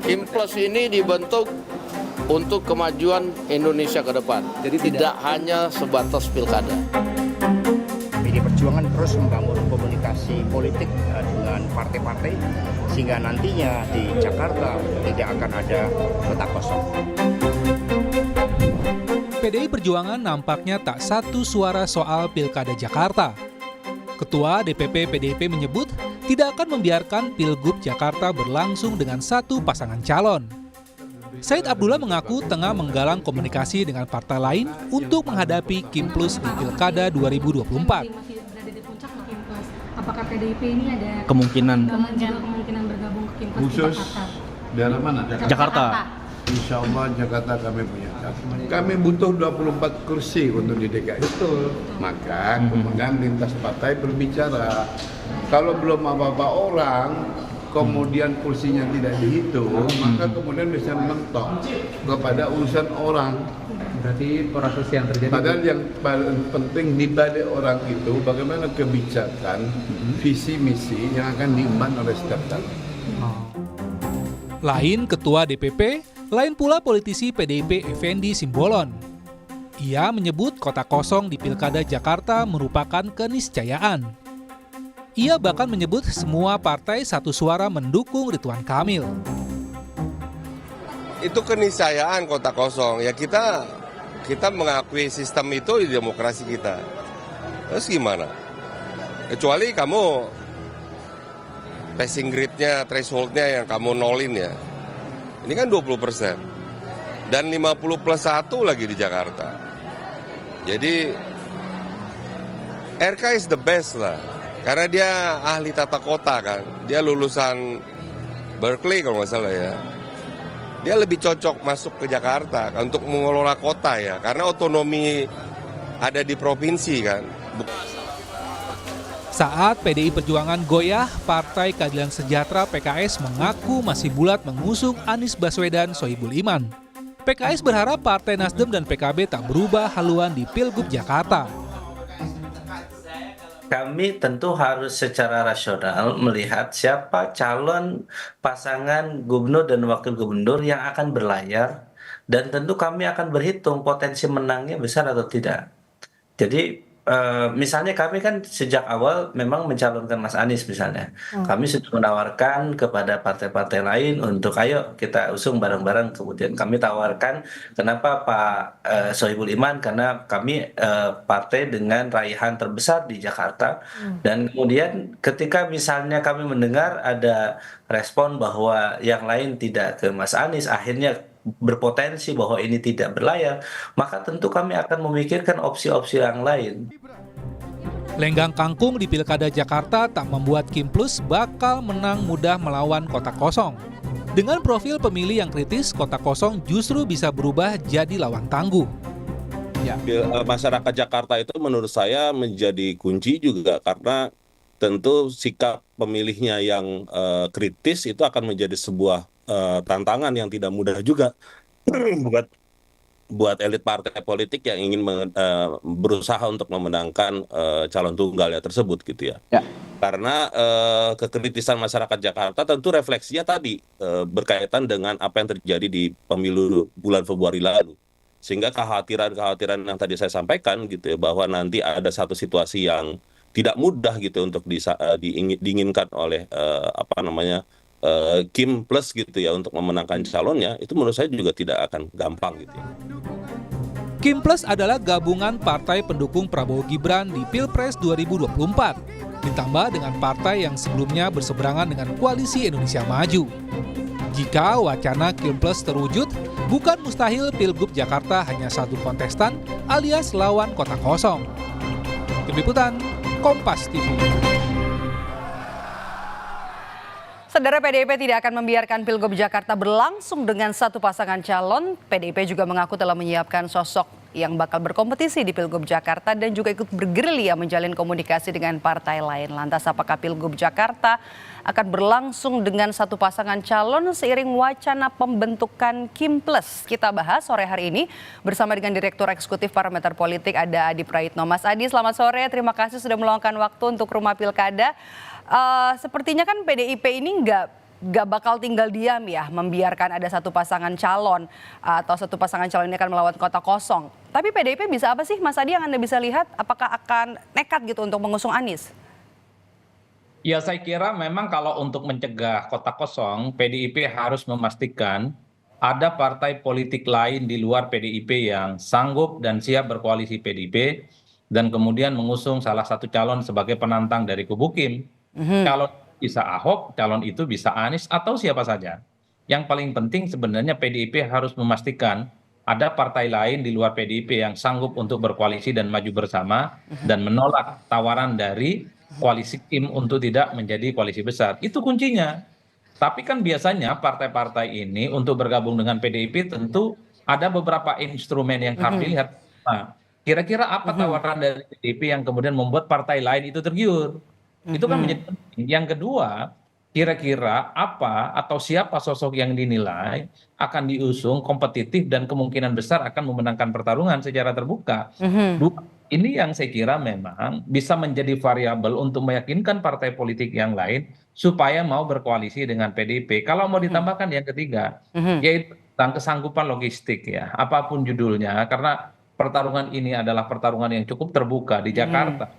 Kim Plus ini dibentuk untuk kemajuan Indonesia ke depan. Jadi tidak hanya sebatas pilkada. PD Perjuangan terus membangun komunikasi politik dengan partai-partai sehingga nantinya di Jakarta tidak akan ada kota kosong. PDI Perjuangan nampaknya tak satu suara soal Pilkada Jakarta. Ketua DPP PDIP menyebut tidak akan membiarkan Pilgub Jakarta berlangsung dengan satu pasangan calon. Said Abdullah mengaku tengah menggalang komunikasi dengan partai lain untuk menghadapi Kim Plus di Pilkada 2024. Apakah PDIP ini ada kemungkinan bergabung ke Kim Plus di khusus Jakarta? daerah mana? Jakarta. Insya Allah Jakarta kami punya. Kami butuh 24 kursi untuk di DKI. Betul. Maka kemudian lintas partai berbicara. Kalau belum apa-apa orang, kemudian kursinya tidak dihitung, maka kemudian bisa mentok kepada urusan orang. Berarti proses yang terjadi. Padahal yang paling penting di balik orang itu bagaimana kebijakan, visi misi yang akan diemban oleh setiap calon. Lain Ketua DPP, lain pula politisi PDIP Effendi Simbolon. Ia menyebut kota kosong di Pilkada Jakarta merupakan keniscayaan. Ia bahkan menyebut semua partai satu suara mendukung Ridwan Kamil. Itu keniscayaan kota kosong. Ya kita mengakui sistem itu di demokrasi kita. Terus gimana? Kecuali kamu passing grade-nya, threshold-nya yang kamu nolin ya. Ini kan 20%. Dan 50 plus 1 lagi di Jakarta. Jadi RK is the best lah. Karena dia ahli tata kota kan. Dia lulusan Berkeley kalau nggak salah ya. Dia lebih cocok masuk ke Jakarta kan, untuk mengelola kota ya. Karena otonomi ada di provinsi kan. Saat PDI Perjuangan goyah, Partai Keadilan Sejahtera PKS mengaku masih bulat mengusung Anies Baswedan Sohibul Iman. PKS berharap Partai Nasdem dan PKB tak berubah haluan di Pilgub Jakarta. Kami tentu harus secara rasional melihat siapa calon pasangan gubernur dan wakil gubernur yang akan berlayar, dan tentu kami akan berhitung potensi menangnya besar atau tidak. Jadi misalnya kami kan sejak awal memang mencalonkan Mas Anies misalnya. Kami sudah menawarkan kepada partai-partai lain untuk ayo kita usung bareng-bareng. Kemudian kami tawarkan kenapa Pak Sohibul Iman, karena kami partai dengan raihan terbesar di Jakarta. Dan kemudian ketika misalnya kami mendengar ada respon bahwa yang lain tidak ke Mas Anies, akhirnya berpotensi bahwa ini tidak berlayar, maka tentu kami akan memikirkan opsi-opsi yang lain. Lenggang kangkung di Pilkada Jakarta tak membuat Kim Plus bakal menang mudah melawan kota kosong. Dengan profil pemilih yang kritis, kota kosong justru bisa berubah jadi lawan tangguh. Masyarakat Jakarta itu menurut saya menjadi kunci juga karena tentu sikap pemilihnya yang kritis itu akan menjadi sebuah tantangan yang tidak mudah juga buat elit partai politik yang ingin berusaha untuk memenangkan calon tunggalnya tersebut gitu ya. Karena kekritisan masyarakat Jakarta tentu refleksinya tadi berkaitan dengan apa yang terjadi di pemilu bulan Februari lalu. Sehingga kekhawatiran yang tadi saya sampaikan gitu ya, bahwa nanti ada satu situasi yang tidak mudah gitu untuk diinginkan oleh Kim Plus gitu ya untuk memenangkan calonnya, itu menurut saya juga tidak akan gampang gitu ya. Kim Plus adalah gabungan partai pendukung Prabowo Gibran di Pilpres 2024, ditambah dengan partai yang sebelumnya berseberangan dengan Koalisi Indonesia Maju. Jika wacana Kim Plus terwujud, bukan mustahil Pilgub Jakarta hanya satu kontestan alias lawan kota kosong. Tim Liputan, Kompas TV. Saudara, PDIP tidak akan membiarkan Pilgub Jakarta berlangsung dengan satu pasangan calon. PDIP juga mengaku telah menyiapkan sosok yang bakal berkompetisi di Pilgub Jakarta dan juga ikut bergerilya menjalin komunikasi dengan partai lain. Lantas apakah Pilgub Jakarta akan berlangsung dengan satu pasangan calon seiring wacana pembentukan Kim Plus? Kita bahas sore hari ini bersama dengan Direktur Eksekutif Parameter Politik ada Adi Praitno. Mas Adi, selamat sore. Terima kasih sudah meluangkan waktu untuk Rumah Pilkada. Sepertinya kan PDIP ini nggak gak bakal tinggal diam ya membiarkan ada satu pasangan calon atau satu pasangan calon ini akan melawan kota kosong. Tapi PDIP bisa apa sih Mas Adi yang Anda bisa lihat? Apakah akan nekat gitu untuk mengusung Anies? Ya saya kira memang kalau untuk mencegah kota kosong, PDIP harus memastikan ada partai politik lain di luar PDIP yang sanggup dan siap berkoalisi PDIP dan kemudian mengusung salah satu calon sebagai penantang dari kubu Kim. Calon bisa Ahok, calon itu bisa Anies atau siapa saja. Yang paling penting sebenarnya PDIP harus memastikan ada partai lain di luar PDIP yang sanggup untuk berkoalisi dan maju bersama dan menolak tawaran dari koalisi Kim untuk tidak menjadi koalisi besar. Itu kuncinya. Tapi kan biasanya partai-partai ini untuk bergabung dengan PDIP tentu ada beberapa instrumen yang harus dilihat. Nah, kira-kira apa tawaran dari PDIP yang kemudian membuat partai lain itu tergiur? Itu kan menjadi penting. Yang kedua, kira-kira apa atau siapa sosok yang dinilai akan diusung kompetitif dan kemungkinan besar akan memenangkan pertarungan secara terbuka. Ini yang saya kira memang bisa menjadi variabel untuk meyakinkan partai politik yang lain supaya mau berkoalisi dengan PDIP. Kalau mau ditambahkan yang ketiga, yaitu tentang kesanggupan logistik ya, apapun judulnya, karena pertarungan ini adalah pertarungan yang cukup terbuka di Jakarta,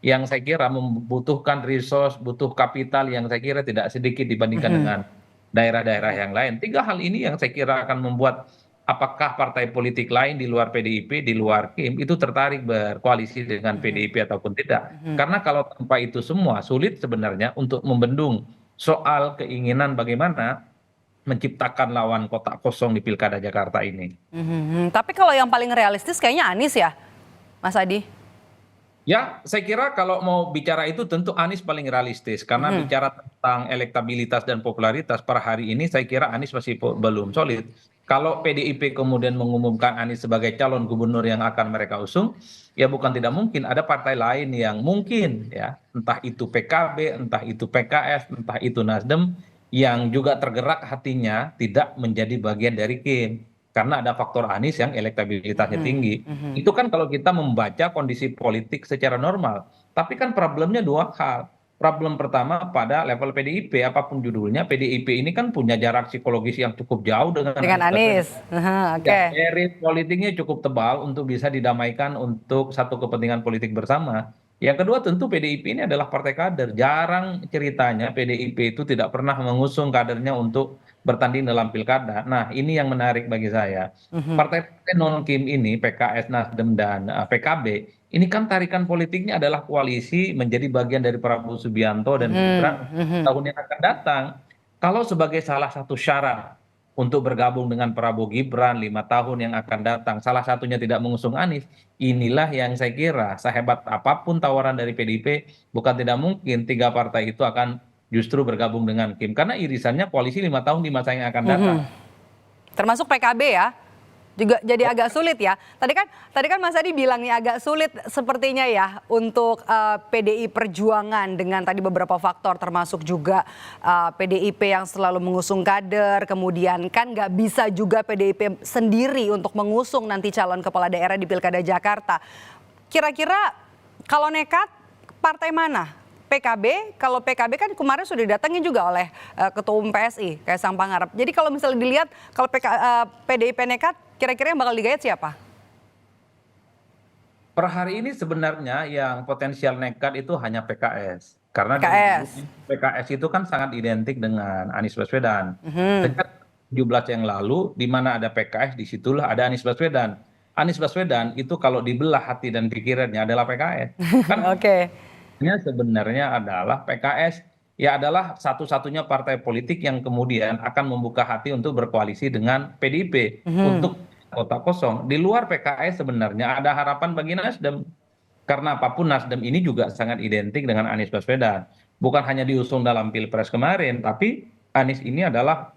yang saya kira membutuhkan resource, butuh kapital yang saya kira tidak sedikit dibandingkan dengan daerah-daerah yang lain. Tiga hal ini yang saya kira akan membuat apakah partai politik lain di luar PDIP, di luar Kim, itu tertarik berkoalisi dengan PDIP ataupun tidak. Karena kalau tanpa itu semua, sulit sebenarnya untuk membendung soal keinginan bagaimana menciptakan lawan kota kosong di Pilkada Jakarta ini. Tapi kalau yang paling realistis kayaknya Anies ya, Mas Adi? Ya, saya kira kalau mau bicara itu tentu Anies paling realistis. Karena bicara tentang elektabilitas dan popularitas per hari ini saya kira Anies masih belum solid. Kalau PDIP kemudian mengumumkan Anies sebagai calon gubernur yang akan mereka usung, ya bukan tidak mungkin ada partai lain yang mungkin ya, entah itu PKB, entah itu PKS, entah itu Nasdem, yang juga tergerak hatinya tidak menjadi bagian dari Kim. Karena ada faktor Anies yang elektabilitasnya tinggi. Itu kan kalau kita membaca kondisi politik secara normal. Tapi kan problemnya dua hal. Problem pertama pada level PDIP, apapun judulnya, PDIP ini kan punya jarak psikologis yang cukup jauh dengan Anies. Ya, garis politiknya cukup tebal untuk bisa didamaikan untuk satu kepentingan politik bersama. Yang kedua tentu PDIP ini adalah partai kader. Jarang ceritanya PDIP itu tidak pernah mengusung kadernya untuk bertanding dalam pilkada. Nah ini yang menarik bagi saya. Partai-partai non-Kim ini, PKS, Nasdem, dan PKB, ini kan tarikan politiknya adalah koalisi menjadi bagian dari Prabowo Subianto dan Gibran tahun yang akan datang. Kalau sebagai salah satu syarat untuk bergabung dengan Prabowo Gibran 5 tahun yang akan datang, salah satunya tidak mengusung Anies, inilah yang saya kira sehebat apapun tawaran dari PDIP, bukan tidak mungkin tiga partai itu akan justru bergabung dengan Kim. Karena irisannya koalisi 5 tahun di masa yang akan datang. Termasuk PKB ya? Juga jadi agak sulit ya. Tadi kan Mas Adi bilang nih agak sulit sepertinya ya untuk PDI Perjuangan dengan tadi beberapa faktor termasuk juga PDIP yang selalu mengusung kader, kemudian kan nggak bisa juga PDIP sendiri untuk mengusung nanti calon kepala daerah di Pilkada Jakarta. Kira-kira kalau nekat partai mana? PKB, kalau PKB kan kemarin sudah didatangin juga oleh Ketua Umum PSI, Kaisang Pangarep. Jadi kalau misalnya dilihat kalau PDIP nekat, kira-kira yang bakal digayat siapa? Per hari ini sebenarnya yang potensial nekat itu hanya PKS. Karena PKS itu kan sangat identik dengan Anies Baswedan. Sejak 17 yang lalu, di mana ada PKS, disitulah ada Anies Baswedan. Anies Baswedan itu kalau dibelah hati dan pikirannya adalah PKS. Kan sebenarnya adalah PKS ya adalah satu-satunya partai politik yang kemudian akan membuka hati untuk berkoalisi dengan PDIP untuk kota kosong. Di luar PKS sebenarnya ada harapan bagi Nasdem. Karena apapun Nasdem ini juga sangat identik dengan Anies Baswedan. Bukan hanya diusung dalam Pilpres kemarin, tapi Anies ini adalah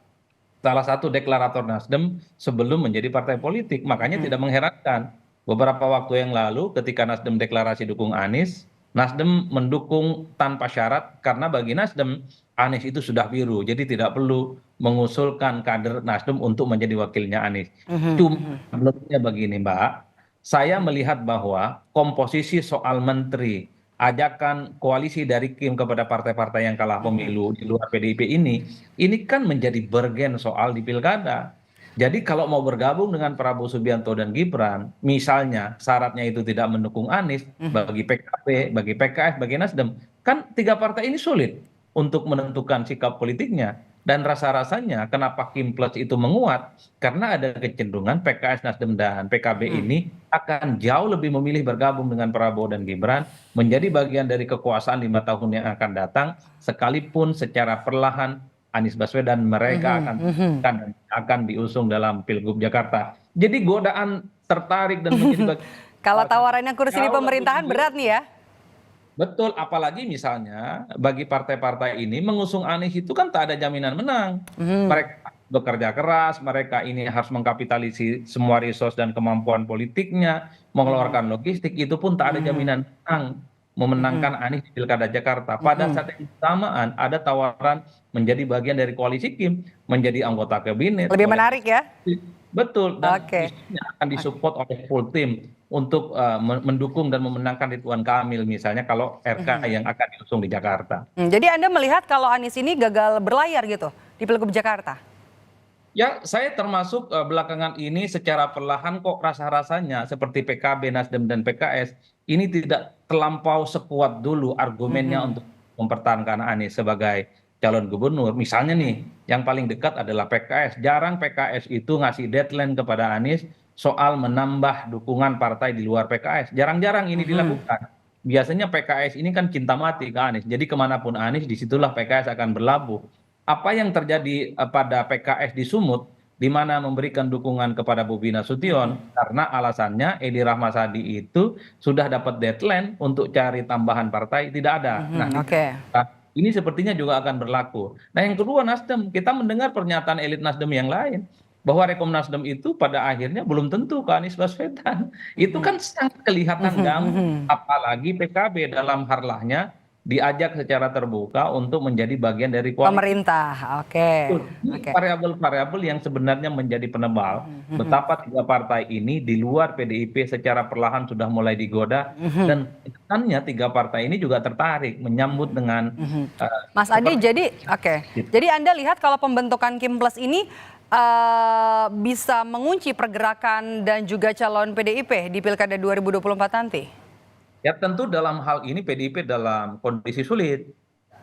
salah satu deklarator Nasdem sebelum menjadi partai politik. Makanya tidak mengherankan beberapa waktu yang lalu ketika Nasdem deklarasi dukung Anies, Nasdem mendukung tanpa syarat karena bagi Nasdem Anies itu sudah biru, jadi tidak perlu mengusulkan kader Nasdem untuk menjadi wakilnya Anies. Cuma problemnya begini Mbak, saya melihat bahwa komposisi soal menteri ajakan koalisi dari Kim kepada partai-partai yang kalah pemilu di luar PDIP ini kan menjadi bergen soal di pilkada. Jadi kalau mau bergabung dengan Prabowo Subianto dan Gibran, misalnya syaratnya itu tidak mendukung Anies, bagi PKB, bagi PKS, bagi Nasdem, kan tiga partai ini sulit untuk menentukan sikap politiknya. Dan rasa-rasanya kenapa Kim Plus itu menguat, karena ada kecenderungan PKS, Nasdem, dan PKB ini akan jauh lebih memilih bergabung dengan Prabowo dan Gibran, menjadi bagian dari kekuasaan 5 tahun yang akan datang, sekalipun secara perlahan Anies Baswedan mereka akan diusung dalam Pilgub Jakarta. Jadi godaan tertarik dan menjadi bagian. Kalau tawarannya kursi di pemerintahan berat nih ya. Betul, apalagi misalnya bagi partai-partai ini mengusung Anies itu kan tak ada jaminan menang. Mereka bekerja keras, mereka ini harus mengkapitalisasi semua resource dan kemampuan politiknya, mengeluarkan logistik, itu pun tak ada jaminan menang, memenangkan Anies di Pilkada Jakarta. Pada saat yang bersamaan ada tawaran menjadi bagian dari koalisi Kim, menjadi anggota kabinet. Lebih menarik ya? Betul, dan akan disupport oleh full team untuk mendukung dan memenangkan Ridwan Kamil misalnya kalau RK yang akan diusung di Jakarta. Jadi Anda melihat kalau Anies ini gagal berlayar gitu di Pilgub Jakarta? Ya, saya termasuk belakangan ini secara perlahan kok rasa-rasanya seperti PKB, Nasdem, dan PKS ini tidak terlampau sekuat dulu argumennya untuk mempertahankan Anies sebagai calon gubernur. Misalnya nih, yang paling dekat adalah PKS. Jarang PKS itu ngasih deadline kepada Anies soal menambah dukungan partai di luar PKS. Jarang-jarang ini dilakukan. Biasanya PKS ini kan cinta mati ke Anies. Jadi kemanapun Anies, disitulah PKS akan berlabuh. Apa yang terjadi pada PKS di Sumut, di mana memberikan dukungan kepada Bobi Nasution, karena alasannya Edi Rahmasadi itu sudah dapat deadline untuk cari tambahan partai, tidak ada. Ini sepertinya juga akan berlaku. Nah, yang kedua Nasdem, kita mendengar pernyataan elit Nasdem yang lain bahwa Rekom Nasdem itu pada akhirnya belum tentu ke Anies Baswedan. Itu kan sangat kelihatan gamblang, apalagi PKB dalam harlahnya diajak secara terbuka untuk menjadi bagian dari koalisi pemerintah. Variabel-variabel yang sebenarnya menjadi penebal betapa tiga partai ini di luar PDIP secara perlahan sudah mulai digoda, dan kesannya tiga partai ini juga tertarik menyambut dengan Mas Adi. Jadi Anda lihat kalau pembentukan Kim Plus ini bisa mengunci pergerakan dan juga calon PDIP di Pilkada 2024 nanti? Ya tentu dalam hal ini PDIP dalam kondisi sulit,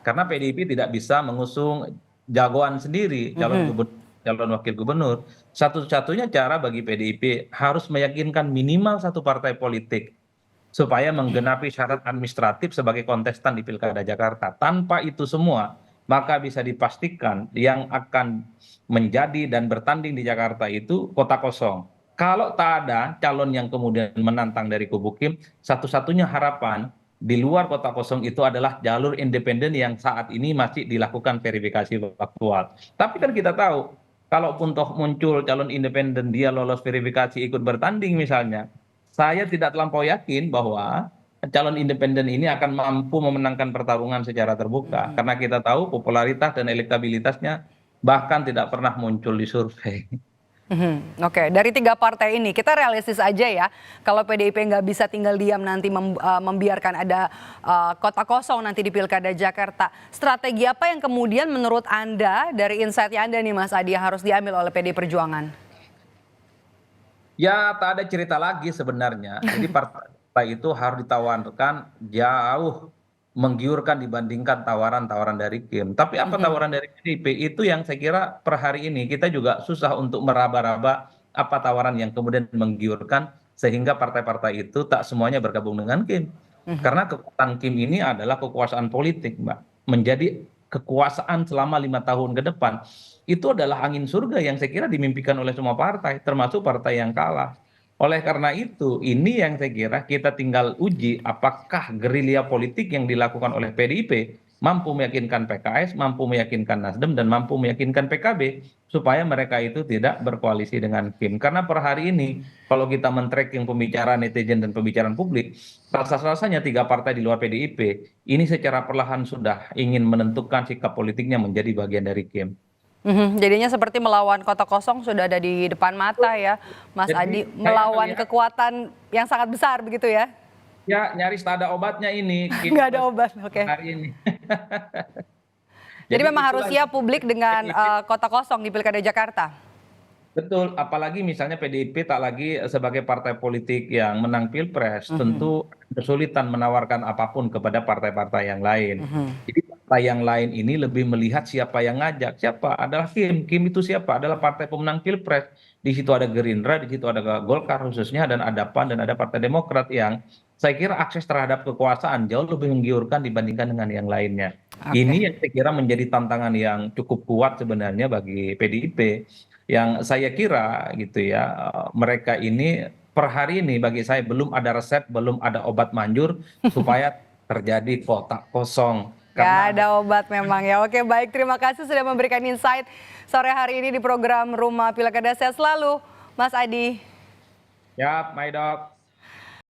karena PDIP tidak bisa mengusung jagoan sendiri, calon gubernur, calon wakil gubernur. Satu-satunya cara bagi PDIP harus meyakinkan minimal satu partai politik supaya menggenapi syarat administratif sebagai kontestan di Pilkada Jakarta. Tanpa itu semua, maka bisa dipastikan yang akan menjadi dan bertanding di Jakarta itu kota kosong. Kalau tak ada calon yang kemudian menantang dari kubu Kim, satu-satunya harapan di luar kota kosong itu adalah jalur independen yang saat ini masih dilakukan verifikasi faktual. Tapi kan kita tahu, kalaupun toh muncul calon independen dia lolos verifikasi ikut bertanding misalnya, saya tidak terlampau yakin bahwa calon independen ini akan mampu memenangkan pertarungan secara terbuka. Karena kita tahu popularitas dan elektabilitasnya bahkan tidak pernah muncul di survei. Dari tiga partai ini kita realistis aja ya, kalau PDIP nggak bisa tinggal diam nanti membiarkan ada kota kosong nanti di Pilkada Jakarta. Strategi apa yang kemudian menurut Anda dari insight Anda nih Mas Adi yang harus diambil oleh PDI Perjuangan? Ya tak ada cerita lagi sebenarnya. Jadi partai itu harus ditawarkan jauh menggiurkan dibandingkan tawaran-tawaran dari Kim. Tapi apa tawaran dari PDIP itu yang saya kira per hari ini kita juga susah untuk meraba-raba apa tawaran yang kemudian menggiurkan sehingga partai-partai itu tak semuanya bergabung dengan Kim. Karena kekuatan Kim ini adalah kekuasaan politik, Mbak. Menjadi kekuasaan selama 5 tahun ke depan. Itu adalah angin surga yang saya kira dimimpikan oleh semua partai, termasuk partai yang kalah. Oleh karena itu, ini yang saya kira kita tinggal uji apakah gerilya politik yang dilakukan oleh PDIP mampu meyakinkan PKS, mampu meyakinkan Nasdem, dan mampu meyakinkan PKB supaya mereka itu tidak berkoalisi dengan Kim. Karena per hari ini, kalau kita men-tracking pembicaraan netizen dan pembicaraan publik, rasa-rasanya tiga partai di luar PDIP ini secara perlahan sudah ingin menentukan sikap politiknya menjadi bagian dari Kim. Jadinya seperti melawan kota kosong sudah ada di depan mata ya, Mas Adi, melawan kekuatan yang sangat besar begitu ya? Ya, nyaris tak ada obatnya ini. Nggak ada obat, oke. Hari ini. Jadi memang harus itulah siap publik dengan kota kosong di Pilkada Jakarta. Betul, apalagi misalnya PDIP tak lagi sebagai partai politik yang menang Pilpres, tentu kesulitan menawarkan apapun kepada partai-partai yang lain. Jadi partai yang lain ini lebih melihat siapa yang ngajak, siapa adalah Kim itu siapa? Adalah partai pemenang Pilpres. Di situ ada Gerindra, di situ ada Golkar khususnya, dan ada PAN, dan ada Partai Demokrat yang saya kira akses terhadap kekuasaan jauh lebih menggiurkan dibandingkan dengan yang lainnya. Ini yang saya kira menjadi tantangan yang cukup kuat sebenarnya bagi PDIP. Yang saya kira gitu ya, mereka ini per hari ini bagi saya belum ada resep, belum ada obat manjur supaya terjadi kotak kosong. Gak ada obat memang ya. Oke, baik, terima kasih sudah memberikan insight sore hari ini di program Rumah Pilkada. Sehat selalu, Mas Adi. Ya, Maidok.